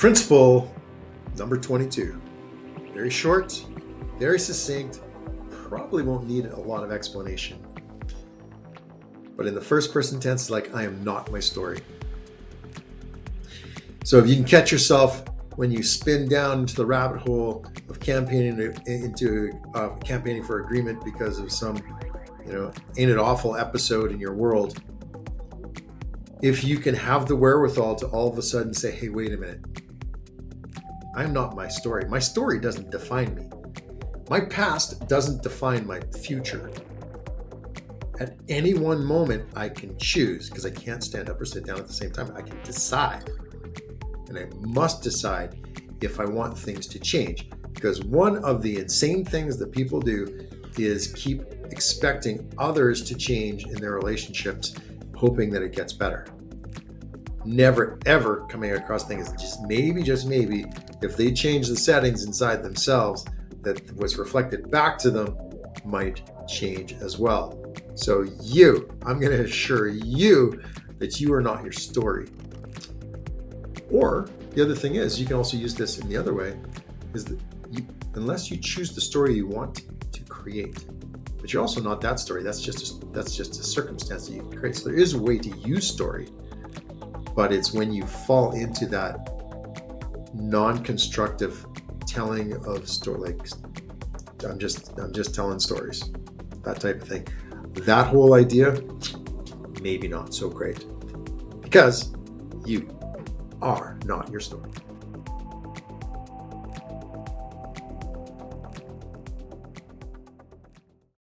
Principle number 22. Very short, very succinct, probably won't need a lot of explanation. But in the first person tense, it's like, I am not my story. So if you can catch yourself when you spin down into the rabbit hole of campaigning for agreement because of some, ain't it awful episode in your world, if you can have the wherewithal to all of a sudden say, hey, wait a minute, I'm not my story. My story doesn't define me. My past doesn't define my future. At any one moment, I can choose, because I can't stand up or sit down at the same time. I can decide. And I must decide if I want things to change. Because one of the insane things that people do is keep expecting others to change in their relationships, hoping that it gets better. Never, ever coming across things that just maybe, if they change the settings inside themselves, that what's reflected back to them might change as well. So I'm going to assure you that you are not your story. Or the other thing is, you can also use this in the other way, is that unless you choose the story you want to create, but you're also not that story. That's just a circumstance that you can create. So there is a way to use story, but it's when you fall into that non-constructive telling of story, like I'm just telling stories, that type of thing. That whole idea, maybe not so great, because you are not your story.